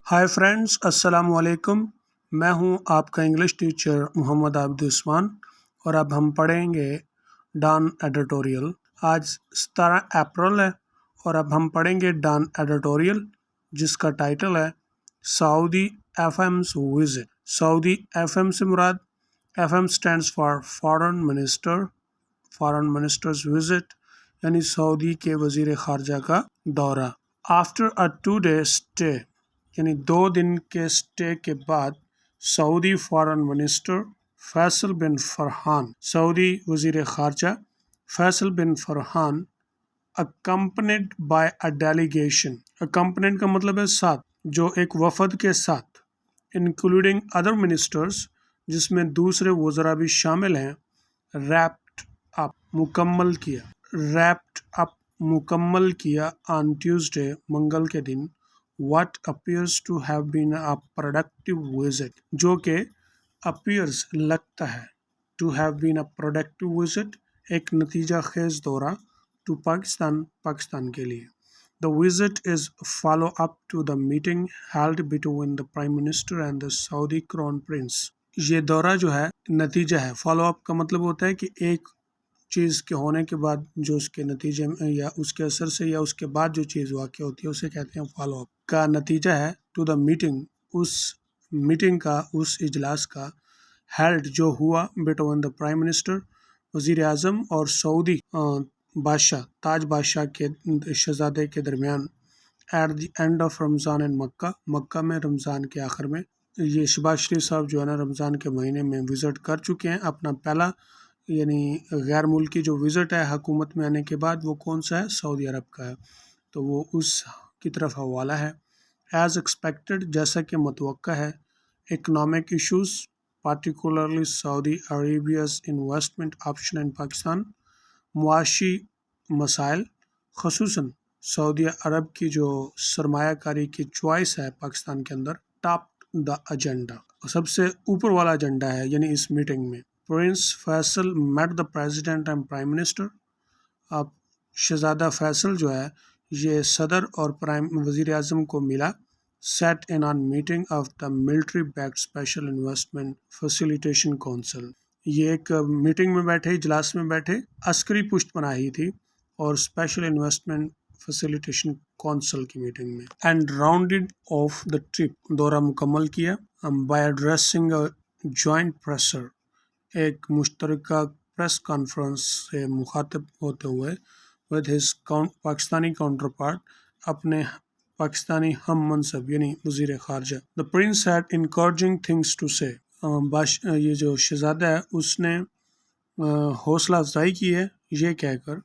ہائے friends, السلام علیکم۔ میں ہوں آپ کا انگلش ٹیچر محمد عابد عثمان، اور اب ہم پڑھیں گے ڈان ایڈیٹوریل۔ آج 17 اپریل ہے اور اب ہم پڑھیں گے ڈان ایڈیٹوریل، جس کا ٹائٹل ہے Saudi F M's visit. Saudi F M سے مراد F M stands for foreign minister, foreign minister's visit, یعنی سعودی کے وزیر خارجہ کا دورہ۔ آفٹر اے 2 day اسٹے، یعنی 2 دن کے اسٹے کے بعد، سعودی فارن منسٹر فیصل بن فرحان، سعودی وزیر خارجہ فیصل بن Farhan, accompanied by a delegation، accompanied کا مطلب ہے ساتھ، جو ایک وفد کے ساتھ، including other ministers، جس میں دوسرے وزراء بھی شامل ہیں، wrapped up، مکمل کیا، wrapped up، مکمل کیا on Tuesday، منگل کے دن، what appears to have been a productive visit، جو کہ appears لگتا ہے، to have been a productive visit، ایک نتیجہ خیز دورہ، to پاکستان، پاکستان کے لیے۔ The visit is follow up to the meeting held between the Prime Minister and the Saudi Crown Prince۔ یہ دورہ جو ہے نتیجہ ہے، فالو اپ کا مطلب ہوتا ہے کہ ایک چیز کے ہونے کے بعد جو اس کے نتیجے میں یا اس کے اثر سے یا اس کے بعد جو چیز واقع ہوتی ہے اسے کہتے ہیں فالو اپ کا نتیجہ ہے۔ ٹو دا میٹنگ، اس میٹنگ کا، اس اجلاس کا، ہیلڈ جو ہوا، بٹوین دا پرائم منسٹر، وزیر اعظم، اور سعودی بادشاہ، تاج بادشاہ کے شہزادے کے درمیان، ایٹ دی اینڈ آف رمضان ان مکہ، مکہ میں رمضان کے آخر میں۔ یہ شہباز شریف صاحب جو ہے نا رمضان کے مہینے میں وزٹ کر چکے ہیں، اپنا پہلا یعنی غیر ملکی جو وزٹ ہے حکومت میں آنے کے بعد، وہ کون سا ہے؟ سعودی عرب کا ہے، تو وہ اس کی طرف حوالہ ہے۔ ایز ایکسپیکٹڈ، جیسا کہ متوقع ہے، اکنامک ایشوز، پارٹیکولرلی سعودی عربیاز انویسٹمنٹ آپشن ان پاکستان، معاشی مسائل، خصوصاً سعودی عرب کی جو سرمایہ کاری کی چوائس ہے پاکستان کے اندر، ٹاپ دا ایجنڈا، سب سے اوپر والا ایجنڈا ہے، یعنی اس میٹنگ میں۔ Prince Faisal met the president and prime minister, اب شہزادہ فیصل جو ہے یہ صدر اور وزیر اعظم کو ملا۔ Set in on meeting of the military backed special investment facilitation council, یہ ایک میٹنگ میں بیٹھے، اجلاس میں بیٹھے، عسکری پشت پناہی تھی اور اسپیشل انویسٹمنٹ فیسیلیٹیشن کونسل کی میٹنگ میں۔ And rounded of the trip, دورہ مکمل کیا، بائی ایڈریسنگ جوائنٹ پریسر، ایک مشترکہ پریس کانفرنس سے مخاطب ہوتے ہوئے، with his Pakistani counter part, اپنے پاکستانی ہم منصب یعنی وزیر خارجہ۔ The prince had encouraging things to say، یہ جو شہزادہ ہے اس نے حوصلہ افزائی کی ہے یہ کہہ کر،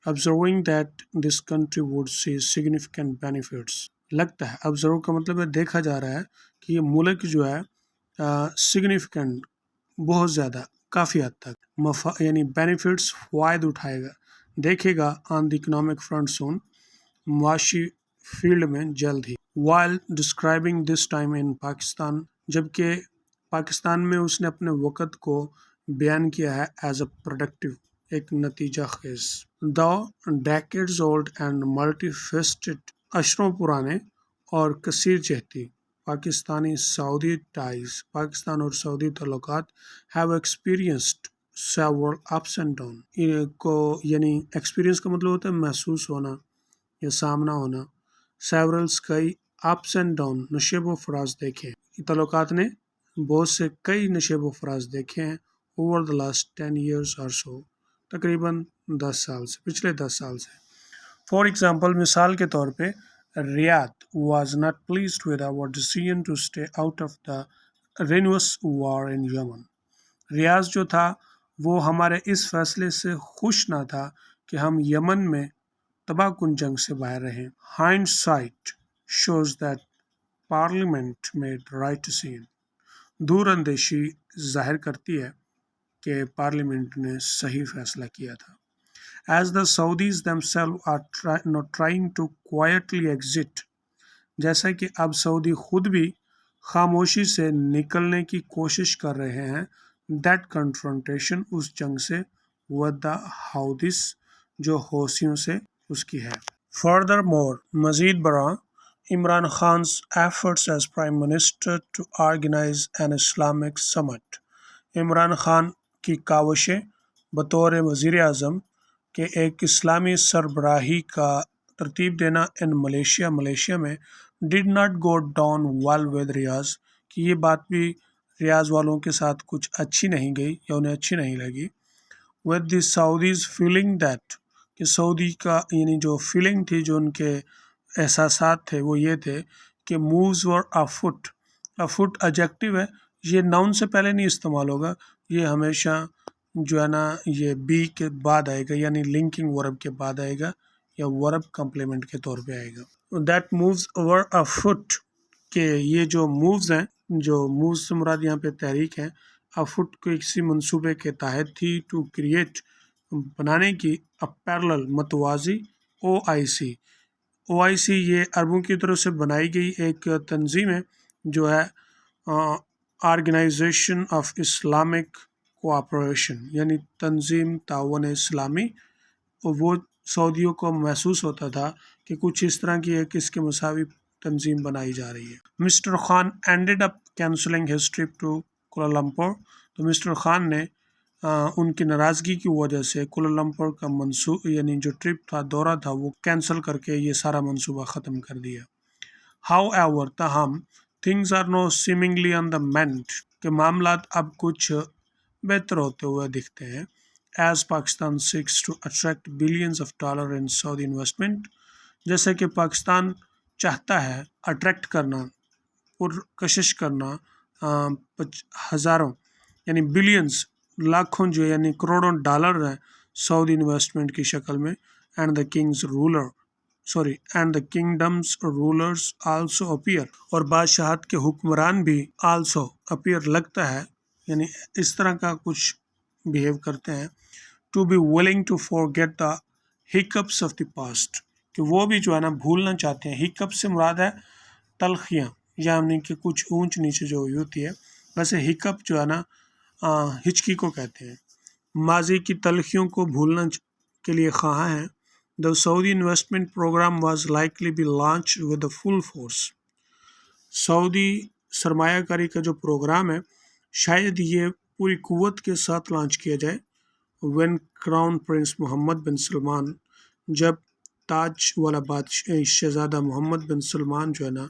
observing that this country would see significant benefits، لگتا ہے، observe کا مطلب ہے دیکھا جا رہا ہے کہ یہ ملک جو ہے significant، بہت زیادہ، کافی حد تک، یعنی بینیفٹس، فوائد اٹھائے گا، دیکھے گا، آن دی اکنامک فرنٹ سون، معاشی فیلڈ میں جلد ہی۔ while describing this time in Pakistan, جبکہ پاکستان میں اس نے اپنے وقت کو بیان کیا ہے ایز اے پروڈکٹیو، ایک نتیجہ خیز۔ the decades old and multi-faceted، عشروں پرانے اور کثیر جہتی، پاکستانی سعودی ٹائز، پاکستان اور سعودی تعلقات، have experienced several ups and down، کو یعنی ایکسپیرینس کا مطلب ہوتا ہے محسوس ہونا یا سامنا ہونا، several کئی، ups and down نشیب و فراز دیکھے، تعلقات نے بہت سے کئی نشیب و فراز دیکھے ہیں، over the last 10 years or so، تقریباً 10 سال سے، پچھلے 10 سال سے۔ فار ایگزامپل، مثال کے طور پہ، ریاض was not pleased with our decision to stay out of the renewous war in Yemen، ریاض جو تھا وہ ہمارے اس فیصلے سے خوش نہ تھا کہ ہم یمن میں تباہ کن جنگ سے باہر رہیں۔ hindsight shows that parliament made right decision، دور اندیشی ظاہر کرتی ہے کہ پارلیمنٹ نے صحیح فیصلہ کیا تھا۔ as the Saudis themselves are not trying to quietly exit، جیسا کہ اب سعودی خود بھی خاموشی سے نکلنے کی کوشش کر رہے ہیں، that confrontation، اس جنگ سے، with the Houthis، جو حوثیوں سے اس کی ہے۔ furthermore، مزید برآں، Imran Khan's efforts as Prime Minister to organize an Islamic summit. Imran Khan کی کاوشیں بطور وزیر اعظم کے ایک اسلامی سربراہی کا ترتیب دینا ان ملیشیا میں did not go down well with Riaz کہ یہ بات بھی ریاض والوں کے ساتھ کچھ اچھی نہیں گئی یا انہیں اچھی نہیں لگی. With the Saudis feeling that کہ سعودی کا یعنی جو فیلنگ تھی، جو ان کے احساسات تھے وہ یہ تھے کہ مووز ور افٹ. افٹ ایڈجیکٹو ہے، یہ ناؤن سے پہلے نہیں استعمال ہوگا، یہ ہمیشہ جو ہے نا یہ بی کے بعد آئے گا، یعنی لنکنگ ورب کے بعد آئے گا یا ورب کمپلیمنٹ کے طور پہ آئے گا. دیٹ مووز ور افٹ کہ یہ جو مووز ہیں، جو مووز سے مراد یہاں پہ تحریک ہے، افٹ کو کسی منصوبے کے تحت تھی، ٹو کریٹ بنانے کی پیرلل متوازی او آئی سی یہ عربوں کی طرف سے بنائی گئی ایک تنظیم ہے جو ہے آرگنائزیشن آف اسلامک کوآپریشن، یعنی تنظیم تعاون اسلامی. اور وہ سعودیوں کو محسوس ہوتا تھا کہ کچھ اس طرح کی ایک اس کے مساوی تنظیم بنائی جا رہی ہے. Mister Khan ended up cancelling his trip to Kuala Lumpur. تو مسٹر خان نے ان کی ناراضگی کی وجہ سے کوالالمپور کا یعنی جو ٹرپ تھا، دورہ تھا، وہ کینسل کر کے یہ سارا منصوبہ ختم کر دیا. ہاؤ ایور تاہم things are now seemingly on the mend کہ معاملات اب کچھ بہتر ہوتے ہوئے دکھتے ہیں. As Pakistan seeks to attract billions of dollar in Saudi investment, جیسے کہ پاکستان چاہتا ہے اٹریکٹ کرنا، پرکشش کرنا ہزاروں یعنی بلینز، لاکھوں جو یعنی کروڑوں ڈالر ہیں سعودی انویسٹمنٹ کی شکل میں. And the kingdom's rulers also appear, اور بادشاہت کے حکمران بھی آلسو اپیئر لگتا ہے یعنی اس طرح کا کچھ بیہیو کرتے ہیں. To be willing to forget the hiccups of the past کہ وہ بھی جو ہے نا بھولنا چاہتے ہیں. ہکپ سے مراد ہے تلخیاں، یعنی کہ کچھ اونچ نیچے جو ہوئی ہوتی ہے. ویسے ہکپ جو ہے نا ہچکی کو کہتے ہیں. ماضی کی تلخیوں کو بھولنا کے لیے خواہاں ہیں. The Saudi investment program was likely be launched with the full force. سعودی سرمایہ کاری کا جو پروگرام ہے شاید یہ پوری قوت کے ساتھ لانچ کیا جائے. when Crown Prince محمد بن سلمان، جب تاج والا بادشاہ شہزادہ محمد بن سلمان جو ہے نا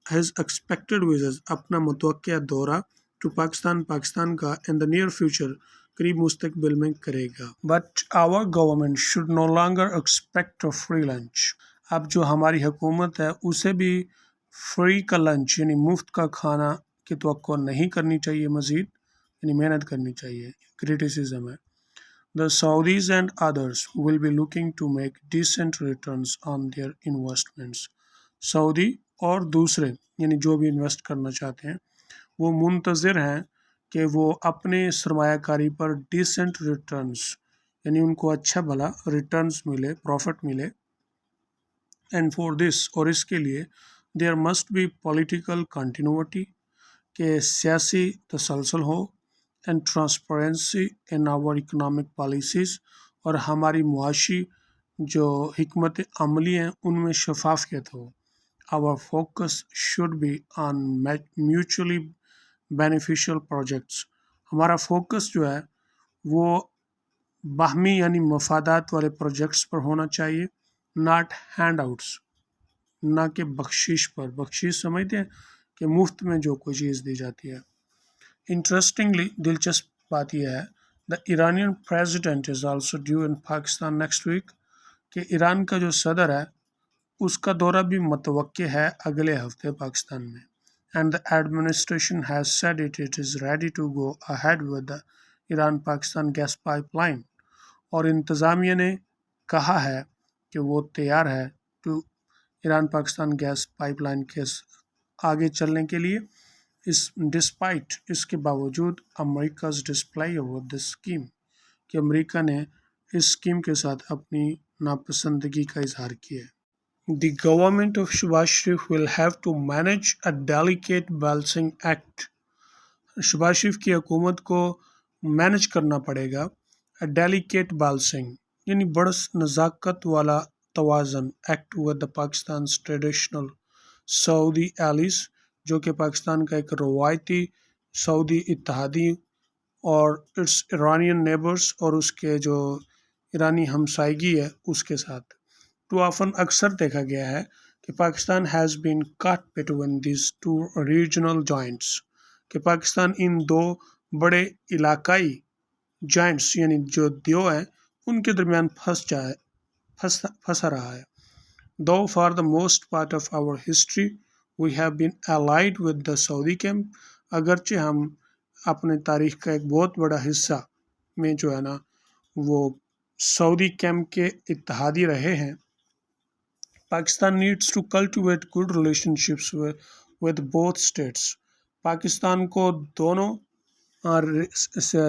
his expected visits اپنا متوقع دورہ to پاکستان کا in the near future قریب مستقبل میں کرے گا. But our government should no longer expect a free lunch. اب جو ہماری حکومت ہے اسے بھی فری کا لنچ یعنی مفت کا کھانا کی توقع نہیں کرنی چاہیے، مزید یعنی محنت کرنی چاہیے. کریٹیسزم ہے. The Saudis and others will be looking to make decent returns on their investments. سعودی اور دوسرے یعنی جو بھی انویسٹ کرنا چاہتے ہیں وہ منتظر ہیں کہ وہ اپنے سرمایہ کاری پر ڈیسنٹ ریٹرنز یعنی ان کو اچھا بھلا ریٹرنز ملے، پروفٹ ملے. اینڈ فار دس، اور اس کے لیے there must be political continuity کہ سیاسی تسلسل ہو، and transparency in our economic policies, اور ہماری معاشی جو حکمت عملی ہیں ان میں شفافیت ہو. Our focus should be on mutually beneficial projects. ہمارا فوکس جو ہے وہ باہمی یعنی مفادات والے پروجیکٹس پر ہونا چاہیے، ناٹ ہینڈ آؤٹس، نہ کہ بخشش پر. بخشش سمجھتے ہیں کہ مفت میں جو کوئی چیز دی جاتی ہے. انٹرسٹنگلی، دلچسپ بات یہ ہے the Iranian president is also due in Pakistan next week کہ ایران کا جو صدر ہے اس کا دورہ بھی متوقع ہے اگلے ہفتے پاکستان میں. And the administration has said it is ready to go ahead with the Iran Pakistan gas pipeline, اور انتظامیہ نے کہا ہے کہ وہ تیار ہے to Iran Pakistan gas pipeline کے آگے چلنے کے لیے. ڈسپائٹ اس کے باوجود America's display over this scheme کہ امریکہ نے اس اسکیم کے ساتھ اپنی ناپسندگی کا اظہار کیا ہے. The government of Shehbaz Sharif will have to manage a delicate balancing act. Shahbaz شریف کی حکومت کو مینج کرنا پڑے گا. A delicate balancing یعنی بڑا نزاکت والا توازن ایکٹ ود دا پاکستان's ٹریڈیشنل سعودی ایلیز، جو کہ پاکستان کا ایک روایتی سعودی اتحادی اور اٹس ایرانین نیبرس اور اس کے جو ایرانی ہمسائیگی ہے اس کے ساتھ. ٹو آفن اکثر دیکھا گیا ہے کہ Pakistan has been caught between these two regional giants, کہ پاکستان ان دو بڑے علاقائی جوائنٹس یعنی جو دیو ہیں ان کے درمیان پھنسا رہا ہے. Though for the most part of our history we have been allied with the Saudi camp، اگرچہ ہم اپنے تاریخ کا ایک بہت بڑا حصہ میں جو ہے نا وہ سعودی کیمپ کے اتحادی رہے ہیں. Pakistan needs to cultivate good relationships with both states, Pakistan کو دونوں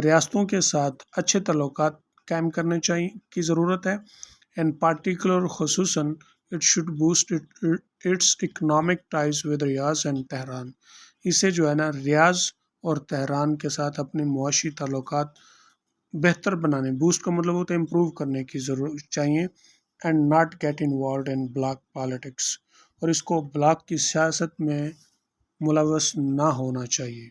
ریاستوں کے ساتھ اچھے تعلقات قائم کرنے کی ضرورت ہے. اینڈ پارٹیکولر خصوصاً it should boost its economic ties with Riyadh and Tehran, اسے جو ہے نا ریاض اور تہران کے ساتھ اپنے معاشی تعلقات بہتر بنانے، بوسٹ کا مطلب ہوتا ہے امپروو کرنے کی ضرورت چاہیے. And not get involved in bloc politics, اور اس کو بلاک کی سیاست میں ملوث نہ ہونا چاہیے.